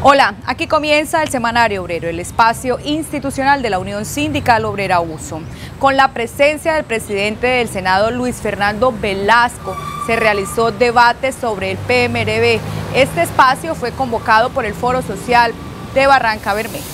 Hola, aquí comienza el Semanario Obrero, el espacio institucional de la Unión Sindical Obrera USO. Con la presencia del presidente del Senado, Luis Fernando Velasco, se realizó debate sobre el PMRB. Este espacio fue convocado por el Foro Social de Barrancabermeja.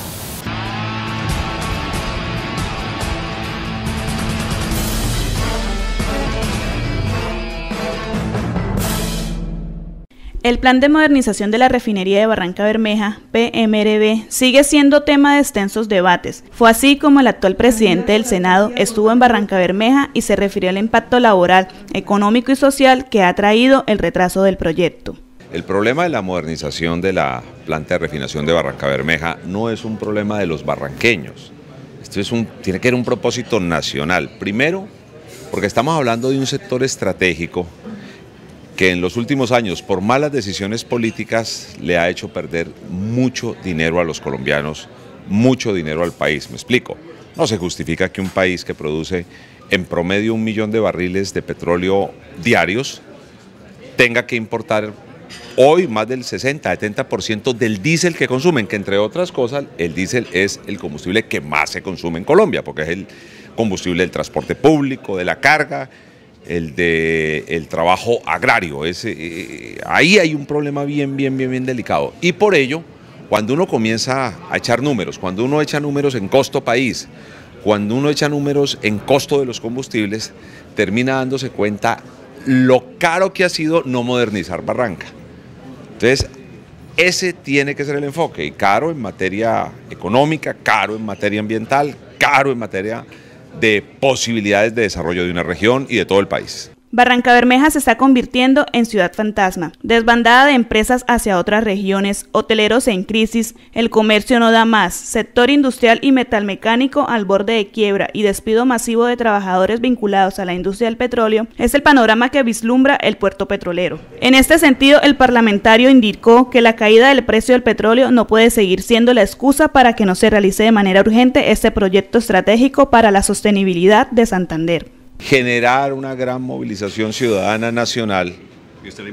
El Plan de Modernización de la Refinería de Barrancabermeja, PMRB, sigue siendo tema de extensos debates. Fue así como el actual presidente del Senado estuvo en Barrancabermeja y se refirió al impacto laboral, económico y social que ha traído el retraso del proyecto. El problema de la modernización de la planta de refinación de Barrancabermeja no es un problema de los barranqueños. Esto tiene que ser un propósito nacional. Primero, porque estamos hablando de un sector estratégico que en los últimos años, por malas decisiones políticas, le ha hecho perder mucho dinero a los colombianos, mucho dinero al país. Me explico, no se justifica que un país que produce en promedio 1 millón de barriles de petróleo diarios tenga que importar hoy más del 60-70% del diésel que consumen, que entre otras cosas el diésel es el combustible que más se consume en Colombia, porque es el combustible del transporte público, de la carga, el trabajo agrario. Ahí hay un problema bien delicado. Y por ello, cuando uno comienza a echar números, cuando uno echa números en costo país, cuando uno echa números en costo de los combustibles, termina dándose cuenta lo caro que ha sido no modernizar Barranca. Entonces, ese tiene que ser el enfoque, y caro en materia económica, caro en materia ambiental, caro en materia de posibilidades de desarrollo de una región y de todo el país. Barrancabermeja se está convirtiendo en ciudad fantasma, desbandada de empresas hacia otras regiones, hoteleros en crisis, el comercio no da más, sector industrial y metalmecánico al borde de quiebra y despido masivo de trabajadores vinculados a la industria del petróleo es el panorama que vislumbra el puerto petrolero. En este sentido, el parlamentario indicó que la caída del precio del petróleo no puede seguir siendo la excusa para que no se realice de manera urgente este proyecto estratégico para la sostenibilidad de Santander. Generar una gran movilización ciudadana nacional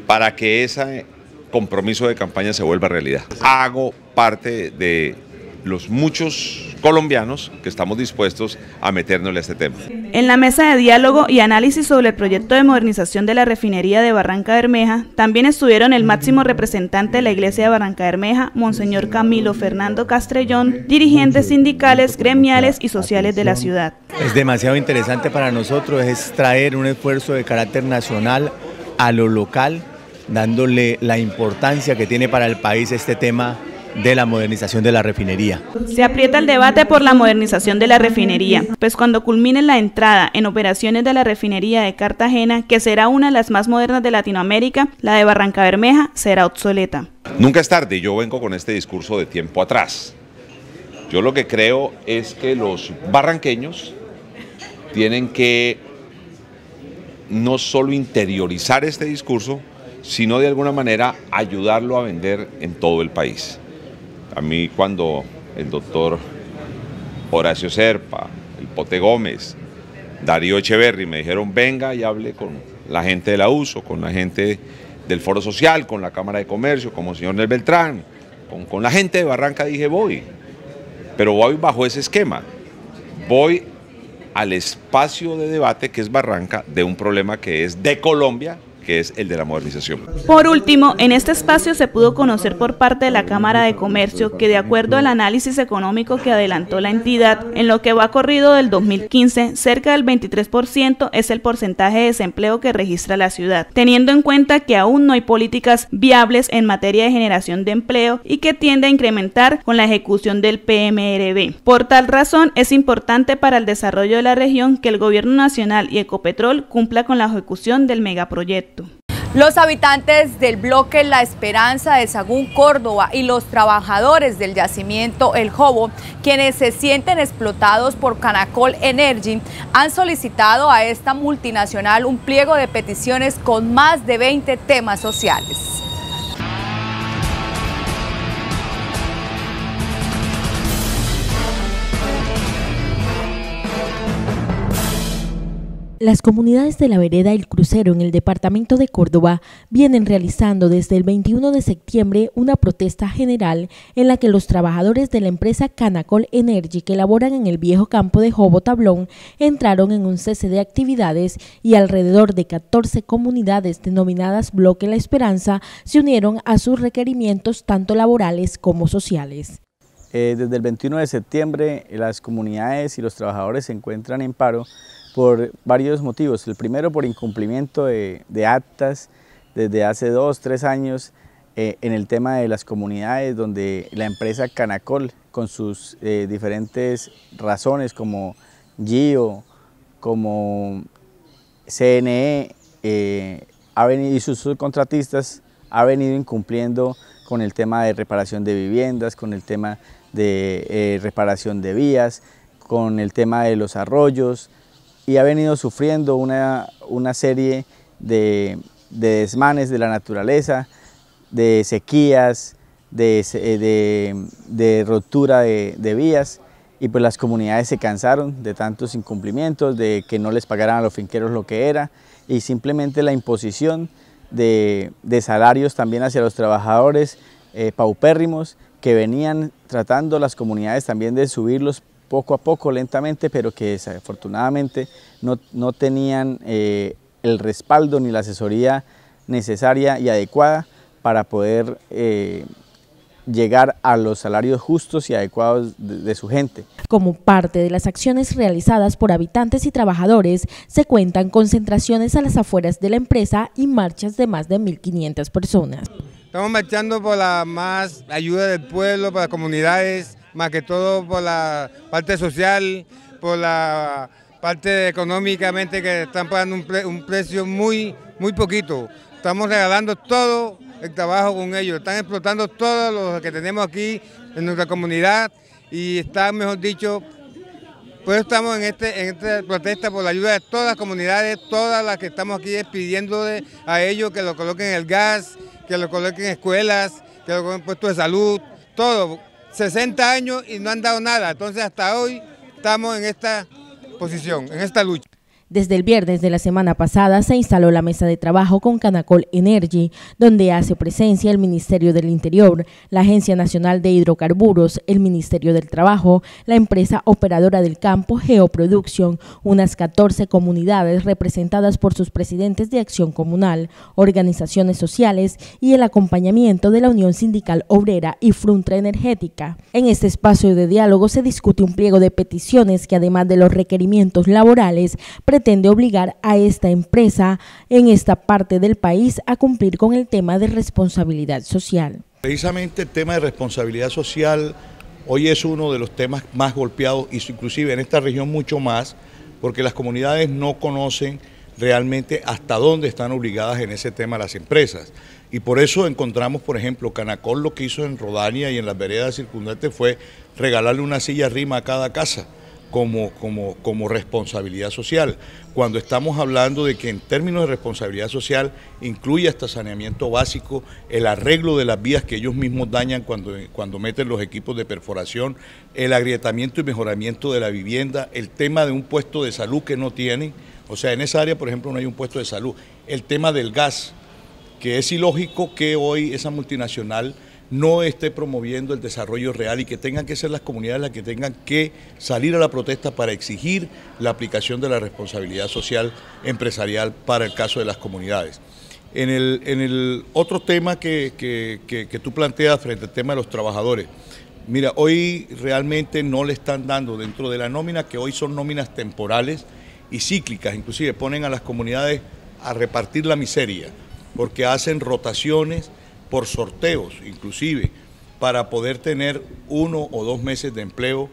para que ese compromiso de campaña se vuelva realidad. Hago parte de los muchos colombianos que estamos dispuestos a meternos en este tema. En la mesa de diálogo y análisis sobre el proyecto de modernización de la refinería de Barrancabermeja, también estuvieron el máximo representante de la Iglesia de Barrancabermeja, Monseñor Camilo Fernando Castrellón, dirigentes sindicales, gremiales y sociales de la ciudad. Es demasiado interesante para nosotros, es traer un esfuerzo de carácter nacional a lo local, dándole la importancia que tiene para el país este tema de la modernización de la refinería. Se aprieta el debate por la modernización de la refinería, pues cuando culmine la entrada en operaciones de la refinería de Cartagena, que será una de las más modernas de Latinoamérica, la de Barrancabermeja será obsoleta. Nunca es tarde, yo vengo con este discurso de tiempo atrás. Yo lo que creo es que los barranqueños tienen que no solo interiorizar este discurso, sino de alguna manera ayudarlo a vender en todo el país. A mí cuando el doctor Horacio Serpa, el Pote Gómez, Darío Echeverri me dijeron venga y hable con la gente de la USO, con la gente del Foro Social, con la Cámara de Comercio, como el señor Nel Beltrán, con la gente de Barranca, dije voy, pero voy bajo ese esquema, voy al espacio de debate que es Barranca de un problema que es de Colombia, que es el de la modernización. Por último, en este espacio se pudo conocer por parte de la Cámara de Comercio que de acuerdo al análisis económico que adelantó la entidad, en lo que va corrido del 2015, cerca del 23% es el porcentaje de desempleo que registra la ciudad, teniendo en cuenta que aún no hay políticas viables en materia de generación de empleo y que tiende a incrementar con la ejecución del PMRB. Por tal razón, es importante para el desarrollo de la región que el Gobierno Nacional y Ecopetrol cumpla con la ejecución del megaproyecto. Los habitantes del bloque La Esperanza de Sagún, Córdoba y los trabajadores del yacimiento El Jobo, quienes se sienten explotados por Canacol Energy, han solicitado a esta multinacional un pliego de peticiones con más de 20 temas sociales. Las comunidades de La Vereda y El Crucero en el departamento de Córdoba vienen realizando desde el 21 de septiembre una protesta general en la que los trabajadores de la empresa Canacol Energy que laboran en el viejo campo de Jobo Tablón entraron en un cese de actividades y alrededor de 14 comunidades denominadas Bloque La Esperanza se unieron a sus requerimientos tanto laborales como sociales. Desde el 21 de septiembre las comunidades y los trabajadores se encuentran en paro por varios motivos. El primero, por incumplimiento de actas desde hace 2 o 3 años en el tema de las comunidades, donde la empresa Canacol, con sus diferentes razones como GIO, como CNE y sus subcontratistas, ha venido incumpliendo con el tema de reparación de viviendas, con el tema de reparación de vías, con el tema de los arroyos, y ha venido sufriendo una serie de desmanes de la naturaleza, de sequías, de ruptura de vías, y pues las comunidades se cansaron de tantos incumplimientos, de que no les pagaran a los finqueros lo que era, y simplemente la imposición de salarios también hacia los trabajadores paupérrimos, que venían tratando las comunidades también de subirlos poco a poco, lentamente, pero que desafortunadamente no tenían el respaldo ni la asesoría necesaria y adecuada para poder llegar a los salarios justos y adecuados de su gente. Como parte de las acciones realizadas por habitantes y trabajadores, se cuentan concentraciones a las afueras de la empresa y marchas de más de 1.500 personas. Estamos marchando por la más ayuda del pueblo, por las comunidades, más que todo por la parte social, por la parte económicamente, que están pagando un precio muy poquito. Estamos regalando todo el trabajo con ellos, están explotando todo lo que tenemos aquí en nuestra comunidad y está, mejor dicho, pues estamos en esta protesta por la ayuda de todas las comunidades, todas las que estamos aquí pidiendo a ellos que lo coloquen en el gas, que lo coloquen en escuelas, que lo coloquen en puestos de salud, todo. 60 años y no han dado nada, entonces hasta hoy estamos en esta posición, en esta lucha. Desde el viernes de la semana pasada se instaló la mesa de trabajo con Canacol Energy, donde hace presencia el Ministerio del Interior, la Agencia Nacional de Hidrocarburos, el Ministerio del Trabajo, la empresa operadora del campo Geoproduction, unas 14 comunidades representadas por sus presidentes de Acción Comunal, organizaciones sociales y el acompañamiento de la Unión Sindical Obrera y Fruntra Energética. En este espacio de diálogo se discute un pliego de peticiones que, además de los requerimientos laborales, pretende obligar a esta empresa en esta parte del país a cumplir con el tema de responsabilidad social. Precisamente el tema de responsabilidad social hoy es uno de los temas más golpeados, y inclusive en esta región mucho más, porque las comunidades no conocen realmente hasta dónde están obligadas en ese tema las empresas. Y por eso encontramos, por ejemplo, Canacol lo que hizo en Rodania y en las veredas circundantes fue regalarle una silla rima a cada casa como responsabilidad social, cuando estamos hablando de que en términos de responsabilidad social incluye hasta saneamiento básico, el arreglo de las vías que ellos mismos dañan cuando meten los equipos de perforación, el agrietamiento y mejoramiento de la vivienda, el tema de un puesto de salud que no tienen, o sea, en esa área, por ejemplo, no hay un puesto de salud, el tema del gas, que es ilógico que hoy esa multinacional no esté promoviendo el desarrollo real y que tengan que ser las comunidades las que tengan que salir a la protesta para exigir la aplicación de la responsabilidad social empresarial para el caso de las comunidades. En el otro tema que tú planteas frente al tema de los trabajadores, mira, hoy realmente no le están dando dentro de la nómina, que hoy son nóminas temporales y cíclicas, inclusive ponen a las comunidades a repartir la miseria, porque hacen rotaciones por sorteos, inclusive, para poder tener 1 o 2 meses de empleo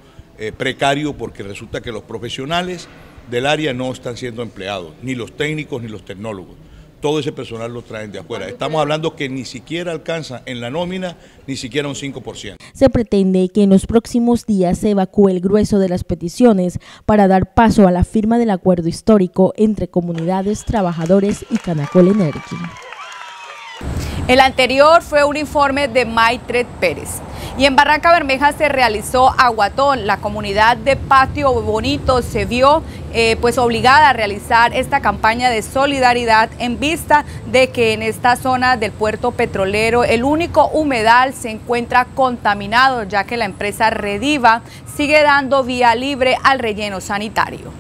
precario, porque resulta que los profesionales del área no están siendo empleados, ni los técnicos ni los tecnólogos. Todo ese personal lo traen de afuera. Estamos hablando que ni siquiera alcanza en la nómina ni siquiera un 5%. Se pretende que en los próximos días se evacúe el grueso de las peticiones para dar paso a la firma del acuerdo histórico entre comunidades, trabajadores y Canacol Energy. El anterior fue un informe de Maitret Pérez. Y en Barranca Bermeja se realizó Aguatón. La comunidad de Patio Bonito se vio pues obligada a realizar esta campaña de solidaridad en vista de que en esta zona del puerto petrolero el único humedal se encuentra contaminado, ya que la empresa Rediva sigue dando vía libre al relleno sanitario.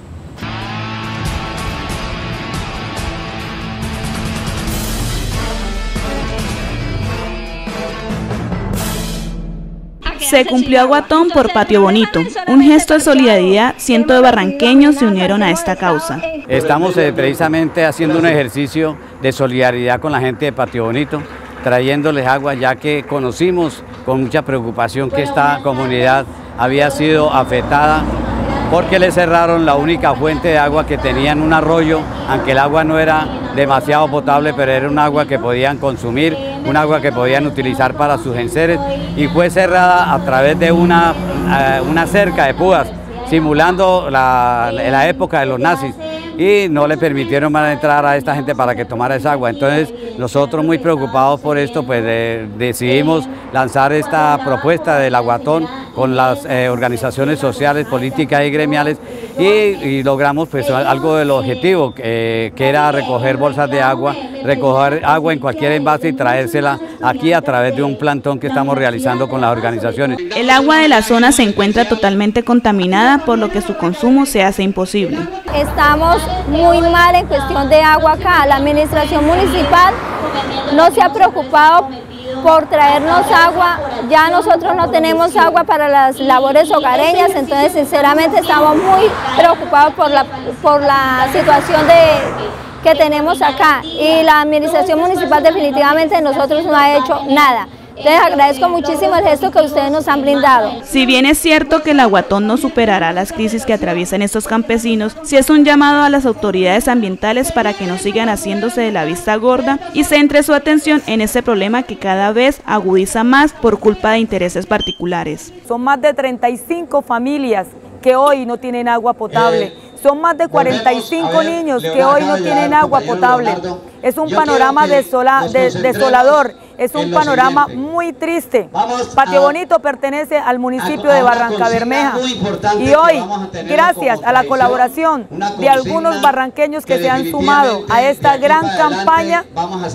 Se cumplió aguatón por Patio Bonito, un gesto de solidaridad. Cientos de barranqueños se unieron a esta causa. Estamos precisamente haciendo un ejercicio de solidaridad con la gente de Patio Bonito, trayéndoles agua, ya que conocimos con mucha preocupación que esta comunidad había sido afectada porque le cerraron la única fuente de agua que tenían, un arroyo, aunque el agua no era demasiado potable, pero era un agua que podían consumir, un agua que podían utilizar para sus enseres, y fue cerrada a través de una cerca de púas, simulando la época de los nazis, y no le permitieron más entrar a esta gente para que tomara esa agua. Entonces nosotros, muy preocupados por esto, pues decidimos lanzar esta propuesta del aguatón con las organizaciones sociales, políticas y gremiales, y logramos pues algo del objetivo, que era recoger bolsas de agua, recoger agua en cualquier envase y traérsela aquí a través de un plantón que estamos realizando con las organizaciones. El agua de la zona se encuentra totalmente contaminada, por lo que su consumo se hace imposible. Estamos muy mal en cuestión de agua acá. La administración municipal no se ha preocupado por traernos agua. Ya nosotros no tenemos agua para las labores hogareñas, entonces sinceramente estamos muy preocupados por la situación que tenemos acá, y la administración municipal definitivamente de nosotros no ha hecho nada. Les agradezco muchísimo el gesto que ustedes nos han brindado. Si bien es cierto que el aguatón no superará las crisis que atraviesan estos campesinos, sí es un llamado a las autoridades ambientales para que no sigan haciéndose de la vista gorda y centre su atención en este problema que cada vez agudiza más por culpa de intereses particulares. Son más de 35 familias que hoy no tienen agua potable. Son más de 45 niños que hoy no tienen agua potable. Es un panorama desolador, es un panorama muy triste. Patio Bonito pertenece al municipio de Barrancabermeja, y hoy, gracias a la colaboración de algunos barranqueños que se han sumado a esta gran campaña,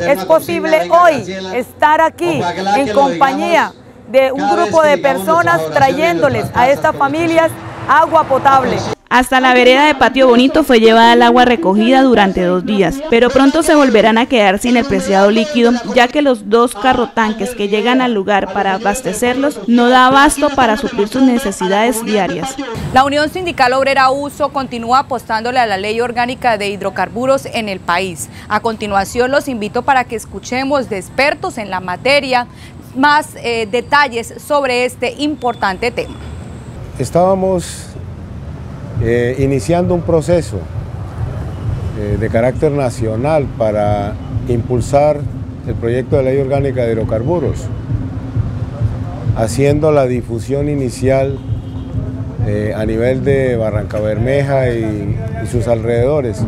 es posible hoy estar aquí en compañía de un grupo de personas trayéndoles a estas familias agua potable. Hasta la vereda de Patio Bonito fue llevada el agua recogida durante 2 días, pero pronto se volverán a quedar sin el preciado líquido, ya que los 2 carrotanques que llegan al lugar para abastecerlos no da abasto para suplir sus necesidades diarias. La Unión Sindical Obrera USO continúa apostándole a la Ley Orgánica de Hidrocarburos en el país. A continuación los invito para que escuchemos de expertos en la materia más detalles sobre este importante tema. Estábamos iniciando un proceso de carácter nacional para impulsar el proyecto de ley orgánica de hidrocarburos, haciendo la difusión inicial a nivel de Barrancabermeja y sus alrededores,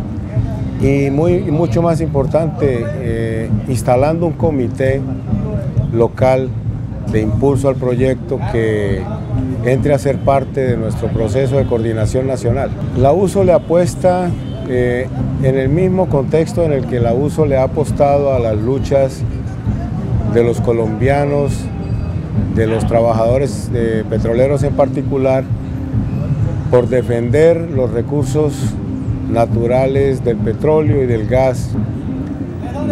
y mucho más importante, instalando un comité local de impulso al proyecto que entre a ser parte de nuestro proceso de coordinación nacional. La USO le apuesta en el mismo contexto en el que la USO le ha apostado a las luchas de los colombianos, de los trabajadores petroleros en particular, por defender los recursos naturales del petróleo y del gas,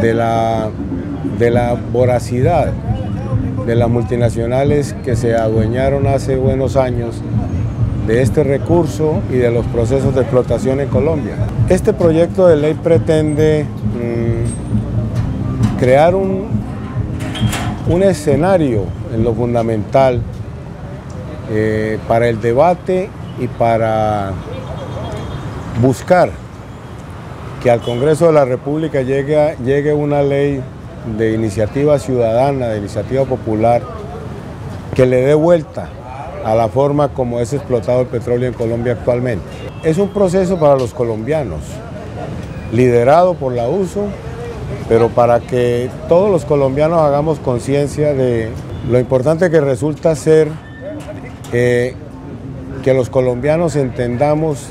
de la voracidad de las multinacionales que se adueñaron hace buenos años de este recurso y de los procesos de explotación en Colombia. Este proyecto de ley pretende crear un escenario en lo fundamental para el debate y para buscar que al Congreso de la República llegue una ley de iniciativa ciudadana, de iniciativa popular, que le dé vuelta a la forma como es explotado el petróleo en Colombia actualmente. Es un proceso para los colombianos, liderado por la USO, pero para que todos los colombianos hagamos conciencia de lo importante que resulta ser que los colombianos entendamos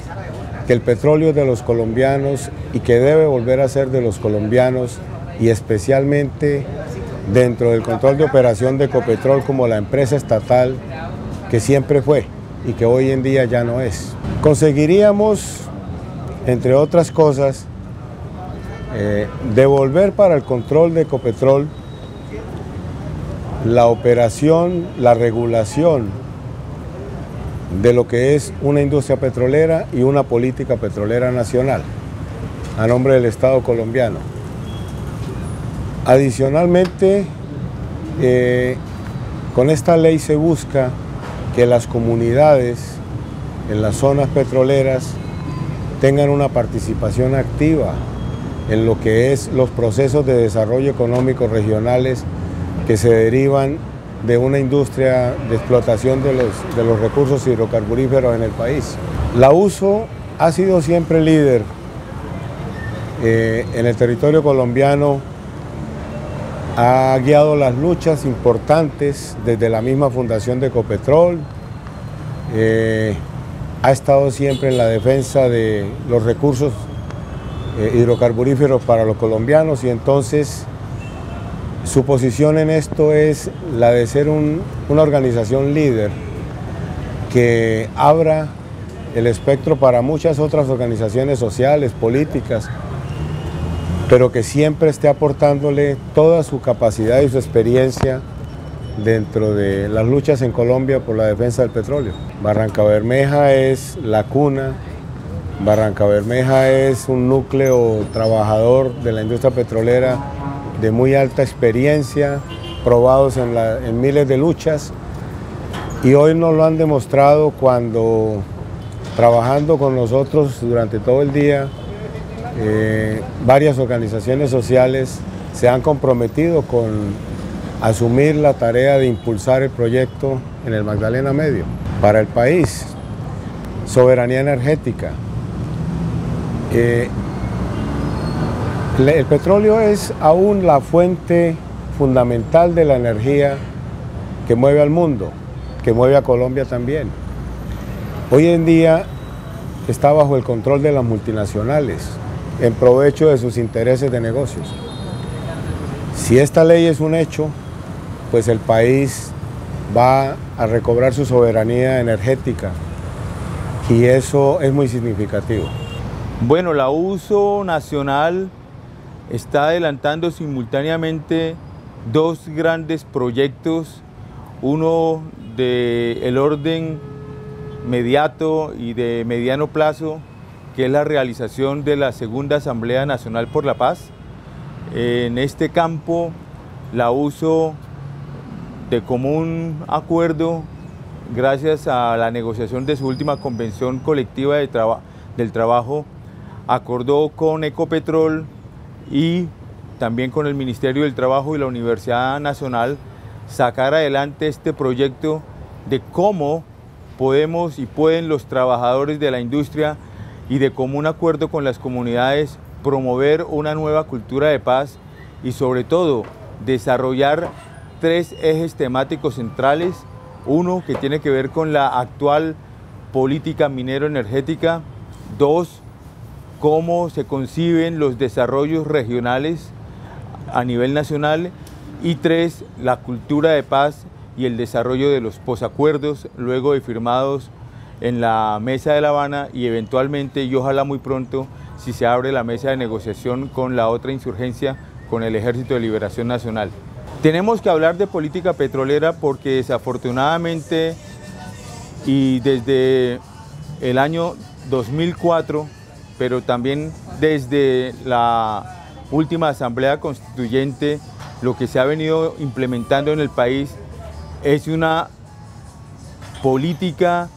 que el petróleo es de los colombianos y que debe volver a ser de los colombianos, y especialmente dentro del control de operación de Ecopetrol como la empresa estatal que siempre fue y que hoy en día ya no es. Conseguiríamos, entre otras cosas, devolver para el control de Ecopetrol la operación, la regulación de lo que es una industria petrolera y una política petrolera nacional a nombre del Estado colombiano. Adicionalmente, con esta ley se busca que las comunidades en las zonas petroleras tengan una participación activa en lo que es los procesos de desarrollo económico regionales que se derivan de una industria de explotación de los recursos hidrocarburíferos en el país. La USO ha sido siempre líder en el territorio colombiano, ha guiado las luchas importantes desde la misma fundación de Ecopetrol, ha estado siempre en la defensa de los recursos hidrocarburíferos para los colombianos, y entonces su posición en esto es la de ser una organización líder que abra el espectro para muchas otras organizaciones sociales, políticas, pero que siempre esté aportándole toda su capacidad y su experiencia dentro de las luchas en Colombia por la defensa del petróleo. Barrancabermeja es la cuna, Barrancabermeja es un núcleo trabajador de la industria petrolera de muy alta experiencia, probados en miles de luchas, y hoy nos lo han demostrado cuando, trabajando con nosotros durante todo el día, varias organizaciones sociales se han comprometido con asumir la tarea de impulsar el proyecto en el Magdalena Medio. Para el país, soberanía energética. El petróleo es aún la fuente fundamental de la energía que mueve al mundo, que mueve a Colombia también. Hoy en día está bajo el control de las multinacionales, en provecho de sus intereses de negocios. Si esta ley es un hecho, pues el país va a recobrar su soberanía energética, y eso es muy significativo. Bueno, la USO Nacional está adelantando simultáneamente dos grandes proyectos, uno del orden inmediato y de mediano plazo, que es la realización de la Segunda Asamblea Nacional por la Paz. En este campo, la USO, de común acuerdo, gracias a la negociación de su última convención colectiva del trabajo, acordó con Ecopetrol y también con el Ministerio del Trabajo y la Universidad Nacional sacar adelante este proyecto de cómo podemos y pueden los trabajadores de la industria y de común acuerdo con las comunidades promover una nueva cultura de paz y sobre todo desarrollar tres ejes temáticos centrales. Uno, que tiene que ver con la actual política minero-energética. Dos, cómo se conciben los desarrollos regionales a nivel nacional. Y tres, la cultura de paz y el desarrollo de los posacuerdos luego de firmados en la Mesa de La Habana y eventualmente, y ojalá muy pronto, si se abre la mesa de negociación con la otra insurgencia, con el Ejército de Liberación Nacional. Tenemos que hablar de política petrolera porque desafortunadamente, y desde el año 2004, pero también desde la última Asamblea Constituyente, lo que se ha venido implementando en el país es una política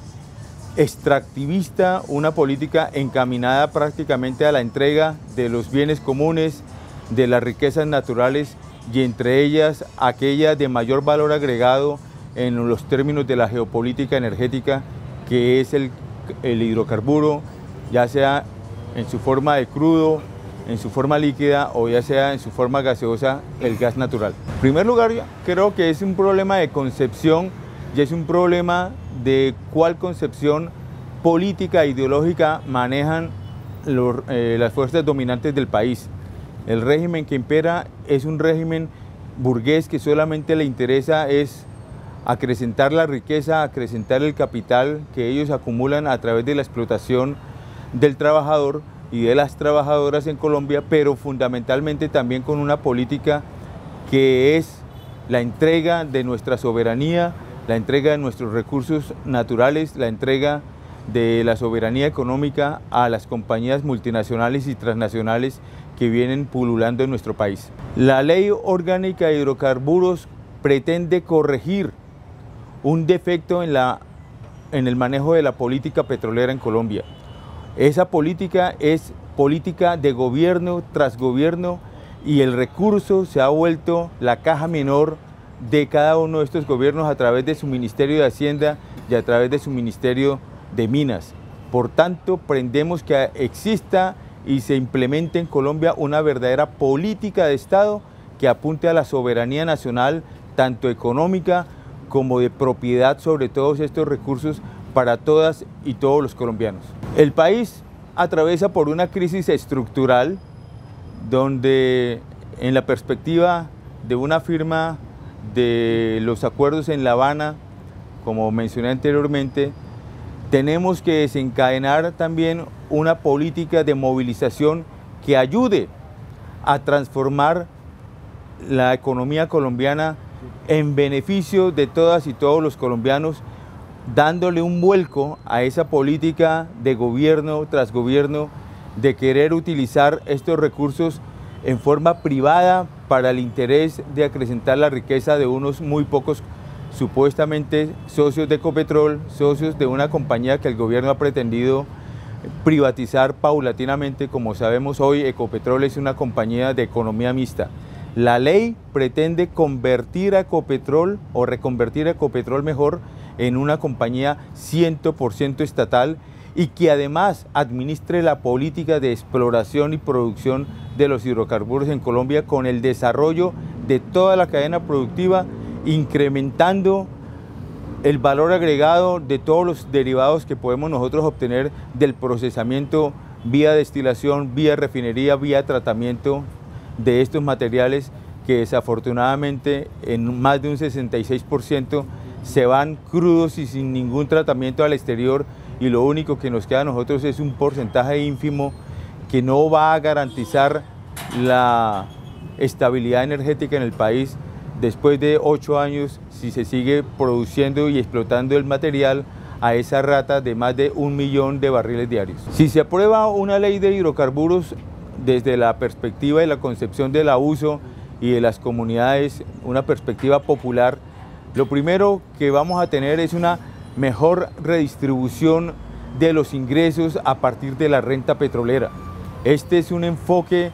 extractivista, una política encaminada prácticamente a la entrega de los bienes comunes, de las riquezas naturales y entre ellas aquella de mayor valor agregado en los términos de la geopolítica energética, que es el hidrocarburo, ya sea en su forma de crudo, en su forma líquida o ya sea en su forma gaseosa, el gas natural. En primer lugar, creo que es un problema de concepción y es un problema de cuál concepción política e ideológica manejan las fuerzas dominantes del país. El régimen que impera es un régimen burgués que solamente le interesa es acrecentar la riqueza, acrecentar el capital que ellos acumulan a través de la explotación del trabajador y de las trabajadoras en Colombia, pero fundamentalmente también con una política que es la entrega de nuestra soberanía, la entrega de nuestros recursos naturales, la entrega de la soberanía económica a las compañías multinacionales y transnacionales que vienen pululando en nuestro país. La Ley Orgánica de Hidrocarburos pretende corregir un defecto en el manejo de la política petrolera en Colombia. Esa política es política de gobierno tras gobierno y el recurso se ha vuelto la caja menor de cada uno de estos gobiernos a través de su Ministerio de Hacienda y a través de su Ministerio de Minas. Por tanto, pretendemos que exista y se implemente en Colombia una verdadera política de Estado que apunte a la soberanía nacional, tanto económica como de propiedad sobre todos estos recursos para todas y todos los colombianos. El país atraviesa por una crisis estructural donde en la perspectiva de una firma de los acuerdos en La Habana, como mencioné anteriormente, tenemos que desencadenar también una política de movilización que ayude a transformar la economía colombiana en beneficio de todas y todos los colombianos, dándole un vuelco a esa política de gobierno tras gobierno de querer utilizar estos recursos en forma privada para el interés de acrecentar la riqueza de unos muy pocos supuestamente socios de Ecopetrol, socios de una compañía que el gobierno ha pretendido privatizar paulatinamente. Como sabemos hoy, Ecopetrol es una compañía de economía mixta. La ley pretende convertir a Ecopetrol, o reconvertir a Ecopetrol mejor, en una compañía 100% estatal y que además administre la política de exploración y producción de los hidrocarburos en Colombia con el desarrollo de toda la cadena productiva, incrementando el valor agregado de todos los derivados que podemos nosotros obtener del procesamiento vía destilación, vía refinería, vía tratamiento de estos materiales que desafortunadamente en más de un 66% se van crudos y sin ningún tratamiento al exterior, y lo único que nos queda a nosotros es un porcentaje ínfimo que no va a garantizar la estabilidad energética en el país después de 8 años si se sigue produciendo y explotando el material a esa rata de más de 1 millón de barriles diarios. Si se aprueba una ley de hidrocarburos desde la perspectiva y la concepción del abuso y de las comunidades, una perspectiva popular, lo primero que vamos a tener es una mejor redistribución de los ingresos a partir de la renta petrolera. Este es un enfoque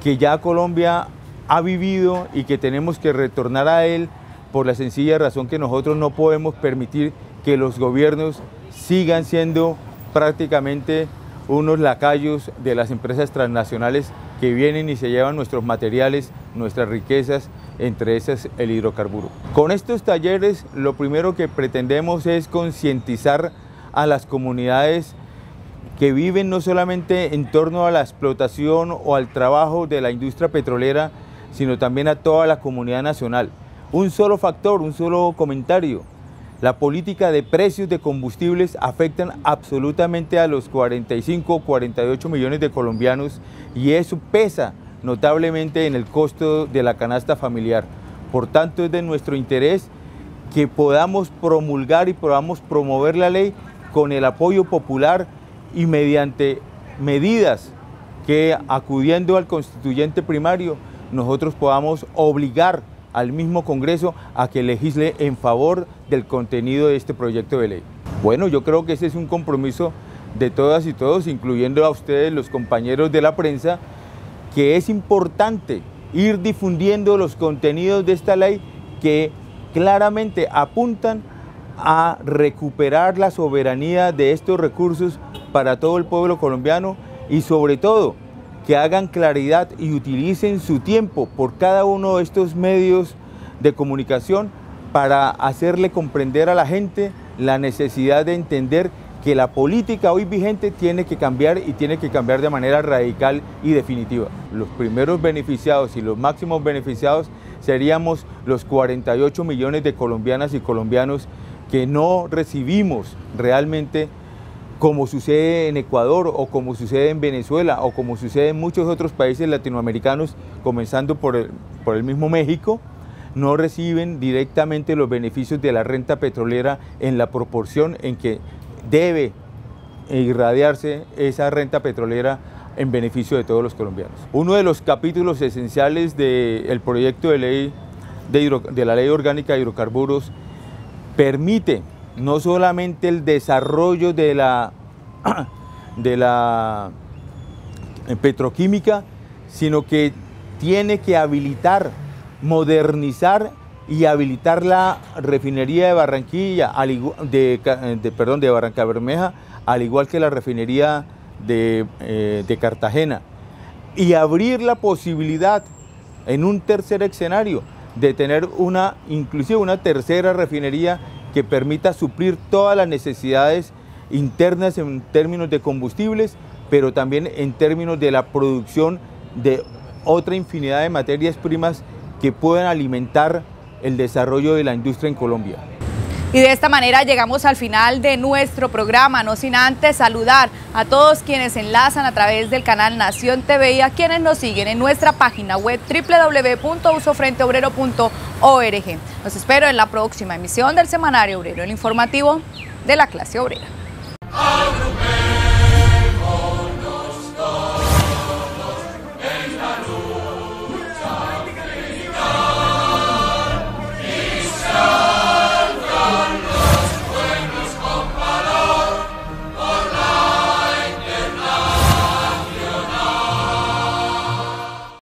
que ya Colombia ha vivido y que tenemos que retornar a él por la sencilla razón que nosotros no podemos permitir que los gobiernos sigan siendo prácticamente unos lacayos de las empresas transnacionales que vienen y se llevan nuestros materiales, nuestras riquezas, entre esas el hidrocarburo. Con estos talleres lo primero que pretendemos es concientizar a las comunidades que viven no solamente en torno a la explotación o al trabajo de la industria petrolera, sino también a toda la comunidad nacional. Un solo factor, un solo comentario: la política de precios de combustibles afectan absolutamente a los 45 o 48 millones de colombianos y eso pesa notablemente en el costo de la canasta familiar. Por tanto, es de nuestro interés que podamos promulgar y podamos promover la ley con el apoyo popular y mediante medidas que, acudiendo al constituyente primario, nosotros podamos obligar al mismo Congreso a que legisle en favor del contenido de este proyecto de ley. Bueno, yo creo que ese es un compromiso de todas y todos, incluyendo a ustedes, los compañeros de la prensa, que es importante ir difundiendo los contenidos de esta ley que claramente apuntan a recuperar la soberanía de estos recursos para todo el pueblo colombiano y sobre todo que hagan claridad y utilicen su tiempo por cada uno de estos medios de comunicación para hacerle comprender a la gente la necesidad de entender que la política hoy vigente tiene que cambiar y tiene que cambiar de manera radical y definitiva. Los primeros beneficiados y los máximos beneficiados seríamos los 48 millones de colombianas y colombianos que no recibimos realmente, como sucede en Ecuador o como sucede en Venezuela o como sucede en muchos otros países latinoamericanos, comenzando por el mismo México, no reciben directamente los beneficios de la renta petrolera en la proporción en que debe irradiarse esa renta petrolera en beneficio de todos los colombianos. Uno de los capítulos esenciales del proyecto de ley de la Ley Orgánica de Hidrocarburos permite no solamente el desarrollo de la petroquímica, sino que tiene que habilitar, modernizar y habilitar la refinería de Barranquilla, de Barrancabermeja, al igual que la refinería de Cartagena, y abrir la posibilidad en un tercer escenario de tener inclusive una tercera refinería que permita suplir todas las necesidades internas en términos de combustibles, pero también en términos de la producción de otra infinidad de materias primas que puedan alimentar el desarrollo de la industria en Colombia. Y de esta manera llegamos al final de nuestro programa, no sin antes saludar a todos quienes enlazan a través del canal Nación TV y a quienes nos siguen en nuestra página web www.usofrenteobrero.org. Los espero en la próxima emisión del Semanario Obrero, el informativo de la clase obrera.